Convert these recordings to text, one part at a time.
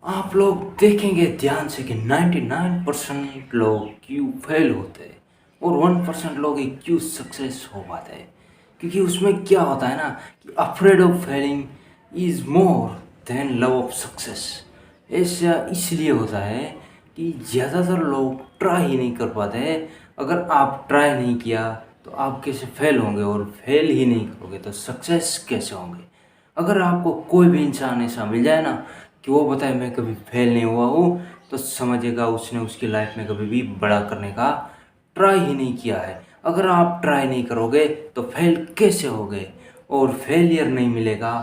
आप लोग देखेंगे ध्यान से कि 99% लोग क्यों फेल होते हैं और 1% लोग ही क्यों सक्सेस हो पाते हैं। क्योंकि उसमें क्या होता है ना कि afraid of Fehling is more than love of success. ऐसा इसलिए होता है कि ज़्यादातर लोग ट्राई ही नहीं कर पाते हैं। अगर आप ट्राई नहीं किया तो आप कैसे फेल होंगे, और फेल ही नहीं करोगे तो सक्सेस कैसे होंगे। अगर आपको कोई भी इंसान ऐसा मिल जाए ना कि वो बताए मैं कभी फेल नहीं हुआ हूँ, तो समझिएगा उसने उसकी लाइफ में कभी भी बड़ा करने का ट्राई ही नहीं किया है। अगर आप ट्राई नहीं करोगे तो फेल कैसे होगे, और फेलियर नहीं मिलेगा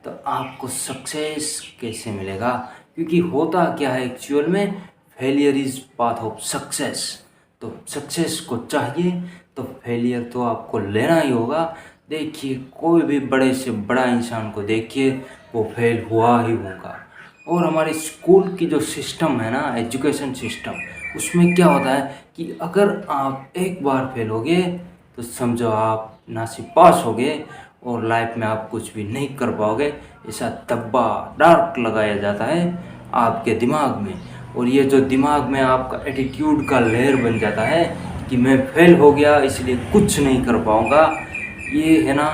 तो आपको सक्सेस कैसे मिलेगा। क्योंकि होता क्या है एक्चुअल में, failure is path of success. तो सक्सेस को चाहिए तो फेलियर तो आपको लेना ही होगा। देखिए कोई भी बड़े से बड़ा इंसान को देखिए, वो फेल हुआ ही होगा। और हमारे स्कूल की जो सिस्टम है ना, एजुकेशन सिस्टम, उसमें क्या होता है कि अगर आप एक बार फेल हो गए तो समझो आप नासिब पास हो गए और लाइफ में आप कुछ भी नहीं कर पाओगे। ऐसा धब्बा डार्क लगाया जाता है आपके दिमाग में, और ये जो दिमाग में आपका एटीट्यूड का लेयर बन जाता है कि मैं फेल हो गया इसलिए कुछ नहीं कर पाऊँगा, ये है ना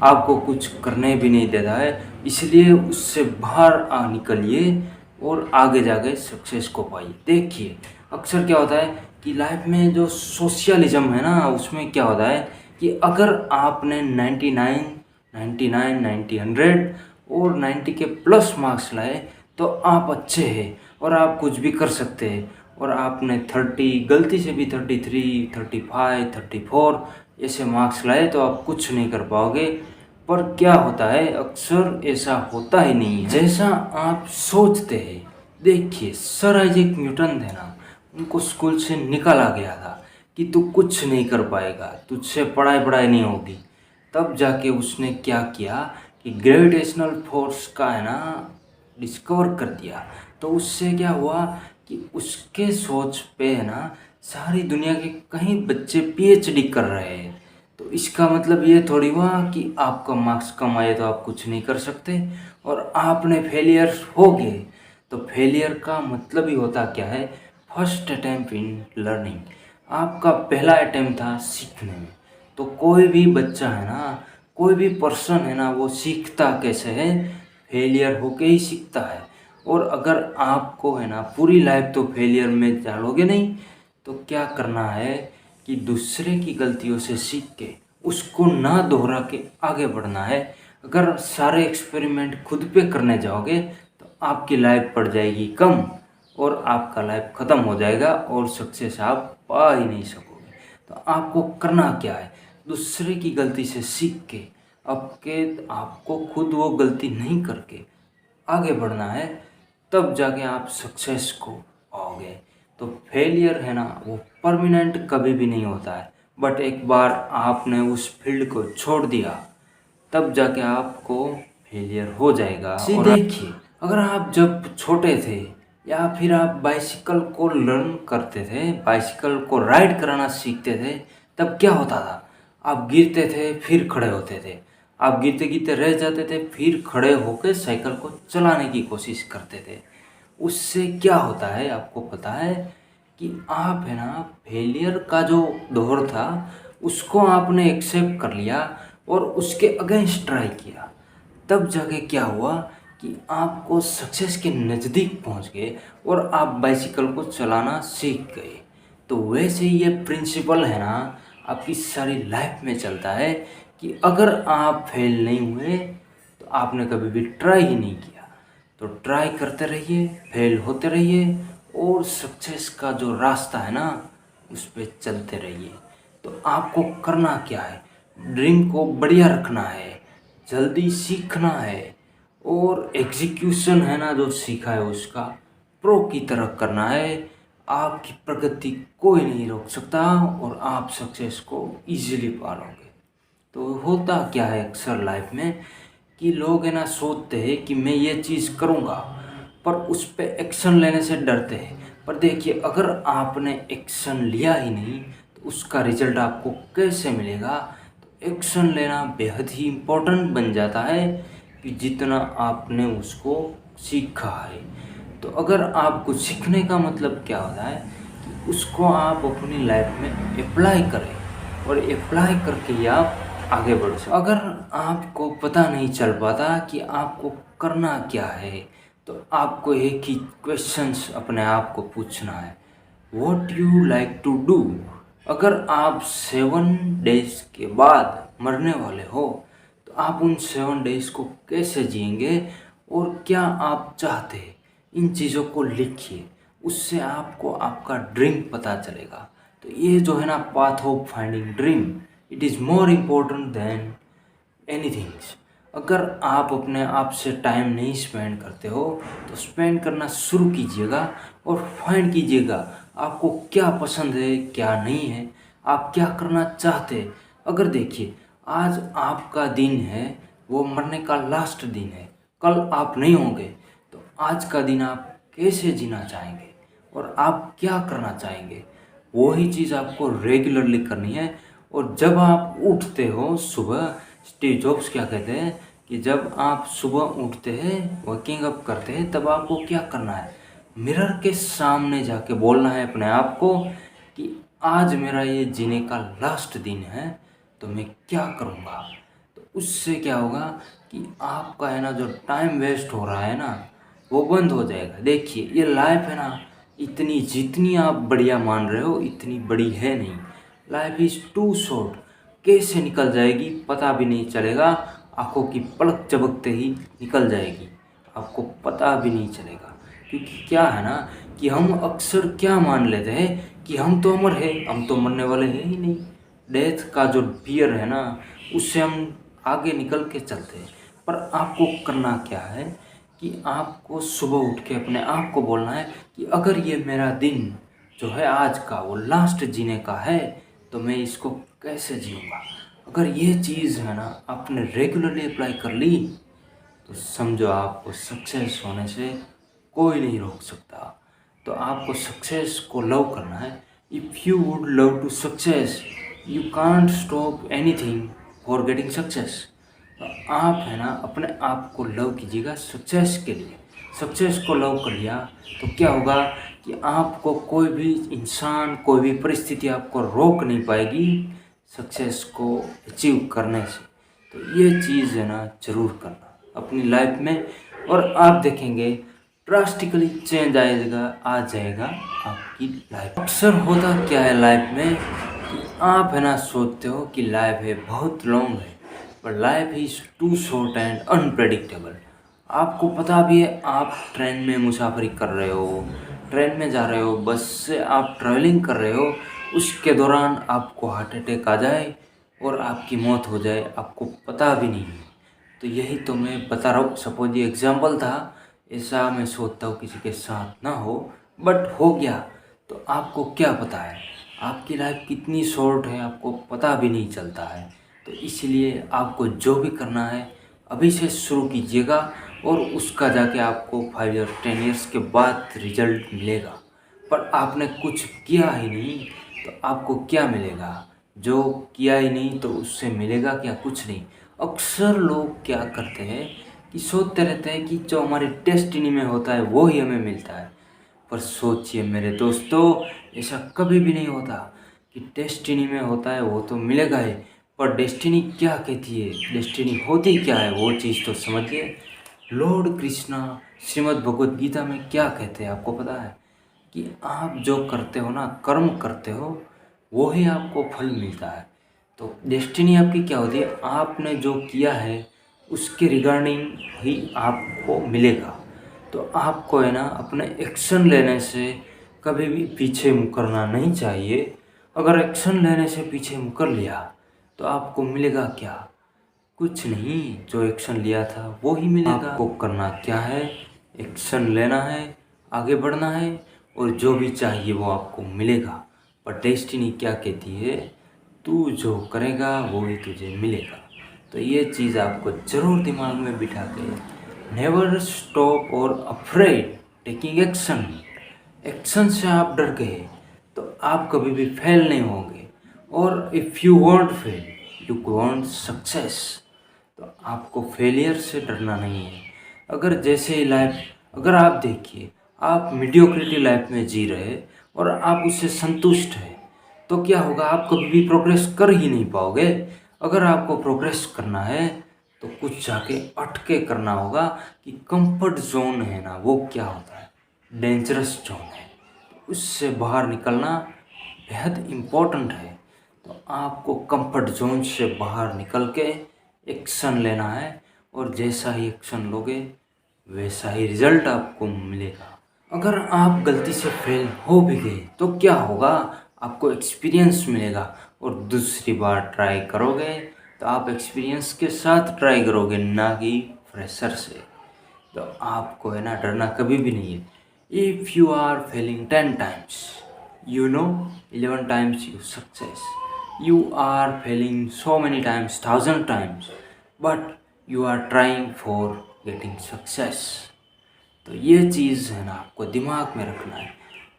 आपको कुछ करने भी नहीं देता है। इसलिए उससे बाहर निकलिए और आगे जाके सक्सेस को पाइए। देखिए अक्सर क्या होता है कि लाइफ में जो सोशलिज्म है ना, उसमें क्या होता है कि अगर आपने 99 90 100 और 90 के प्लस मार्क्स लाए तो आप अच्छे हैं और आप कुछ भी कर सकते हैं। और आपने 30 गलती से भी 33 35 34 ऐसे मार्क्स लाए तो आप कुछ नहीं कर पाओगे। पर क्या होता है, अक्सर ऐसा होता ही नहीं है जैसा आप सोचते हैं। देखिए सर आइजैक न्यूटन थे ना, उनको स्कूल से निकाला गया था कि तू कुछ नहीं कर पाएगा, तुझसे पढ़ाई पढ़ाई नहीं होगी। तब जाके उसने क्या किया कि ग्रेविटेशनल फोर्स का है ना डिस्कवर कर दिया। तो उससे क्या हुआ कि उसके सोच पे है ना सारी दुनिया के कई बच्चे पीएचडी कर रहे हैं। तो इसका मतलब ये थोड़ी हुआ कि आपका मार्क्स कम आए तो आप कुछ नहीं कर सकते और आपने फेलियर हो गए। तो फेलियर का मतलब ही होता क्या है, फर्स्ट अटेम्प्ट इन लर्निंग। आपका पहला अटेम्प्ट था सीखने में। तो कोई भी बच्चा है ना, कोई भी पर्सन है ना, वो सीखता कैसे है, फेलियर होके ही सीखता है। और अगर आपको है ना पूरी लाइफ तो फेलियर में डालोगे नहीं, तो क्या करना है कि दूसरे की गलतियों से सीख के उसको ना दोहरा के आगे बढ़ना है। अगर सारे एक्सपेरिमेंट खुद पे करने जाओगे तो आपकी लाइफ पड़ जाएगी कम और आपका लाइफ ख़त्म हो जाएगा और सक्सेस आप पा ही नहीं सकोगे। तो आपको करना क्या है, दूसरे की गलती से सीख के आपको खुद वो गलती नहीं करके आगे बढ़ना है, तब जाके आप सक्सेस को पाओगे। तो फेलियर है ना वो परमानेंट कभी भी नहीं होता है, बट एक बार आपने उस फील्ड को छोड़ दिया तब जाके आपको फेलियर हो जाएगा। और देखिए अगर आप जब छोटे थे या फिर आप बाइसिकल को लर्न करते थे, बाइसिकल को राइड कराना सीखते थे, तब क्या होता था, आप गिरते थे फिर खड़े होते थे, आप गिरते गिरते रह जाते थे फिर खड़े होकर साइकिल को चलाने की कोशिश करते थे। उससे क्या होता है आपको पता है कि आप है ना फेलियर का जो दौर था उसको आपने एक्सेप्ट कर लिया और उसके अगेंस्ट ट्राई किया। तब जाके क्या हुआ कि आपको सक्सेस के नज़दीक पहुंच गए और आप बाइसिकल को चलाना सीख गए। तो वैसे ही ये प्रिंसिपल है ना आपकी सारी लाइफ में चलता है कि अगर आप फेल नहीं हुए तो आपने कभी भी ट्राई ही नहीं किया। तो ट्राई करते रहिए, फेल होते रहिए और सक्सेस का जो रास्ता है ना उस पर चलते रहिए। तो आपको करना क्या है, ड्रीम को बढ़िया रखना है, जल्दी सीखना है और एग्जीक्यूशन है ना जो सीखा है उसका प्रो की तरह करना है। आपकी प्रगति कोई नहीं रोक सकता और आप सक्सेस को इजीली पालोगे। तो होता क्या है अक्सर लाइफ में कि लोग है ना सोचते हैं कि मैं ये चीज़ करूँगा, पर उस पर एक्शन लेने से डरते हैं। पर देखिए अगर आपने एक्शन लिया ही नहीं तो उसका रिजल्ट आपको कैसे मिलेगा। तो एक्शन लेना बेहद ही इम्पोर्टेंट बन जाता है कि जितना आपने उसको सीखा है। तो अगर आपको सीखने का मतलब क्या होता है कि उसको आप अपनी लाइफ में अप्लाई करें और अप्लाई करके ही आप आगे बढ़ सकते। अगर आपको पता नहीं चल पाता कि आपको करना क्या है, तो आपको एक ही क्वेश्चंस अपने आप को पूछना है, what you like to do. अगर आप 7 डेज के बाद मरने वाले हो, तो आप उन 7 डेज को कैसे जिएंगे और क्या आप चाहते हैं, इन चीज़ों को लिखिए। उससे आपको आपका ड्रीम पता चलेगा। तो ये जो है ना, path of finding dream, it is more important than anythings. अगर आप अपने आप से टाइम नहीं स्पेंड करते हो, तो स्पेंड करना शुरू कीजिएगा और फाइंड कीजिएगा आपको क्या पसंद है, क्या नहीं है, आप क्या करना चाहते हैं। अगर देखिए, आज आपका दिन है, वो मरने का लास्ट दिन है, कल आप नहीं होंगे, तो आज का दिन आप कैसे जीना चाहेंगे और आप क्या करना चाहेंगे, वही चीज़ आपको रेगुलरली करनी है। और जब आप उठते हो सुबह, स्टीव जॉब्स क्या कहते हैं कि जब आप सुबह उठते हैं, वॉकिंग अप करते हैं, तब आपको क्या करना है, मिरर के सामने जाके बोलना है अपने आप को कि आज मेरा ये जीने का लास्ट दिन है, तो मैं क्या करूँगा। तो उससे क्या होगा कि आपका है ना, जो टाइम वेस्ट हो रहा है ना, वो बंद हो जाएगा। देखिए, ये लाइफ है ना, इतनी जितनी आप बढ़िया मान रहे हो, इतनी बड़ी है नहीं। लाइफ इज़ टू शॉर्ट, कैसे निकल जाएगी पता भी नहीं चलेगा, आंखों की पलक झपकते ही निकल जाएगी, आपको पता भी नहीं चलेगा। क्योंकि क्या है ना कि हम अक्सर क्या मान लेते हैं कि हम तो अमर है, हम तो मरने वाले हैं ही नहीं। डेथ का जो फियर है ना, उससे हम आगे निकल के चलते हैं। पर आपको करना क्या है कि आपको सुबह उठ के अपने आप को बोलना है कि अगर ये मेरा दिन जो है आज का, वो लास्ट जीने का है, तो मैं इसको कैसे जीऊँगा। अगर ये चीज़ है ना, आपने रेगुलरली अप्लाई कर ली, तो समझो आपको सक्सेस होने से कोई नहीं रोक सकता। तो आपको सक्सेस को लव करना है। If you would love to success, you can't stop anything for getting success. तो आप है ना, अपने आप को लव कीजिएगा सक्सेस के लिए। सक्सेस को लव कर लिया तो क्या होगा कि आपको कोई भी इंसान, कोई भी परिस्थिति आपको रोक नहीं पाएगी सक्सेस को अचीव करने से। तो ये चीज़ है ना, ज़रूर करना अपनी लाइफ में, और आप देखेंगे ड्रास्टिकली चेंज आ जाएगा आपकी लाइफ। अक्सर होता क्या है लाइफ में कि आप है ना, सोचते हो कि लाइफ है बहुत लॉन्ग है, पर life is too short and unpredictable. आपको पता भी है, आप ट्रेन में मुसाफरी कर रहे हो, ट्रेन में जा रहे हो, बस से आप ट्रैवलिंग कर रहे हो, उसके दौरान आपको हार्ट अटैक आ जाए और आपकी मौत हो जाए, आपको पता भी नहीं है। तो यही तो मैं बता रहा हूँ, सपोज ये एग्जाम्पल था, ऐसा मैं सोचता हूँ किसी के साथ ना हो, बट हो गया। तो आपको क्या पता है, आपकी लाइफ कितनी शॉर्ट है, आपको पता भी नहीं चलता है। तो इसलिए आपको जो भी करना है अभी से शुरू कीजिएगा, और उसका जाके आपको 5 ईयर 10 ईयर्स के बाद रिजल्ट मिलेगा। पर आपने कुछ किया ही नहीं, तो आपको क्या मिलेगा। जो किया ही नहीं तो उससे मिलेगा क्या, कुछ नहीं। अक्सर लोग क्या करते हैं कि सोचते रहते हैं कि जो हमारे डेस्टिनी में होता है वो ही हमें मिलता है। पर सोचिए मेरे दोस्तों, ऐसा कभी भी नहीं होता कि डेस्टिनी में होता है वो तो मिलेगा ही। पर डेस्टिनी क्या कहती है, डेस्टिनी होती क्या है, वो चीज़ तो समझिए। लॉर्ड कृष्णा श्रीमद् भगवद गीता में क्या कहते हैं, आपको पता है कि आप जो करते हो ना, कर्म करते हो, वो ही आपको फल मिलता है। तो डेस्टिनी आपकी क्या होती है, आपने जो किया है उसके रिगार्डिंग ही आपको मिलेगा। तो आपको है ना, अपने एक्शन लेने से कभी भी पीछे मुकरना नहीं चाहिए। अगर एक्शन लेने से पीछे मुकर लिया तो आपको मिलेगा क्या, कुछ नहीं। जो एक्शन लिया था वो ही मिलेगा। आपको करना क्या है, एक्शन लेना है, आगे बढ़ना है, और जो भी चाहिए वो आपको मिलेगा। पर डेस्टिनी क्या कहती है, तू जो करेगा वो ही तुझे मिलेगा। तो ये चीज़ आपको ज़रूर दिमाग में बिठा के, नेवर स्टॉप और अफ्रेड टेकिंग एक्शन। एक्शन से आप डर गए तो आप कभी भी फेल नहीं होंगे। और if you want fail, you want success. तो आपको फेलियर से डरना नहीं है। अगर जैसे ही लाइफ, अगर आप देखिए, आप मीडियोक्रिटी लाइफ में जी रहे और आप उससे संतुष्ट हैं, तो क्या होगा, आप कभी भी प्रोग्रेस कर ही नहीं पाओगे। अगर आपको प्रोग्रेस करना है तो कुछ जाके अटके करना होगा कि कंफर्ट जोन है ना, वो क्या होता है, डेंजरस जोन है। उससे बाहर निकलना बेहद इम्पोर्टेंट है। तो आपको कंफर्ट जोन से बाहर निकल के एक्शन लेना है, और जैसा ही एक्शन लोगे वैसा ही रिजल्ट आपको मिलेगा। अगर आप गलती से फेल हो भी गए तो क्या होगा, आपको एक्सपीरियंस मिलेगा, और दूसरी बार ट्राई करोगे तो आप एक्सपीरियंस के साथ ट्राई करोगे, ना कि फ्रेशर से। तो आपको है ना डरना कभी भी नहीं है। If you are failing 10 times, you know 11 times you success. You are failing so many times, 1000 times, but you are trying for getting success. तो ये चीज़ है ना आपको दिमाग में रखना है।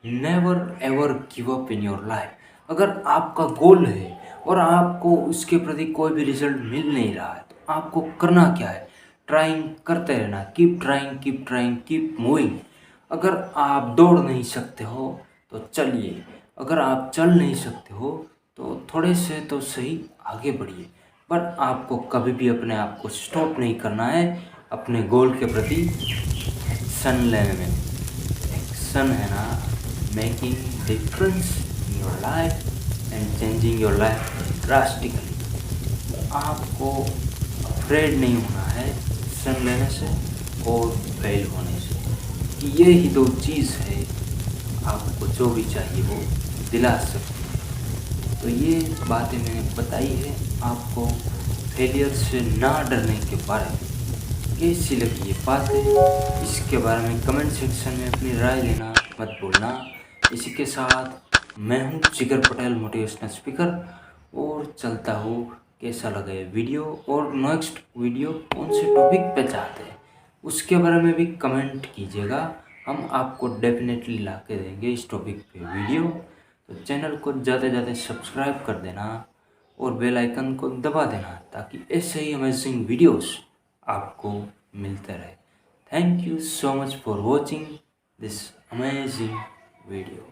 Never ever give up in your life. अगर आपका गोल है और आपको उसके प्रति कोई भी रिजल्ट मिल नहीं रहा है तो आपको करना क्या है, ट्राइंग करते रहना, keep trying, keep trying, keep moving. अगर आप दौड़ नहीं सकते हो तो चलिए, अगर आप चल नहीं सकते हो तो थोड़े से तो सही आगे बढ़िए, पर आपको कभी भी अपने आप को स्टॉप नहीं करना है अपने गोल के प्रति एक्शन लेने में। एक्शन है ना making difference in your life and changing your life drastically. आपको अफ्रेड नहीं होना है एक्शन लेने से और फेल होने से। ये ही दो चीज़ है आपको जो भी चाहिए वो दिला सकती है। तो ये बातें मैंने बताई है आपको फेलियर से ना डरने के बारे में। कैसी लगी ये बातें, इसके बारे में कमेंट सेक्शन में अपनी राय देना मत भूलना। इसी के साथ मैं हूँ जिगर पटेल, मोटिवेशनल स्पीकर, और चलता हूँ। कैसा लगा ये वीडियो और नेक्स्ट वीडियो कौन से टॉपिक पे चाहते हैं उसके बारे में भी कमेंट कीजिएगा। हम आपको डेफिनेटली ला के देंगे इस टॉपिक पे वीडियो। तो चैनल को ज़्यादा से ज़्यादा सब्सक्राइब कर देना और बेल आइकन को दबा देना ताकि ऐसे ही अमेजिंग वीडियोस आपको मिलते रहे। Thank you so much for watching this amazing video.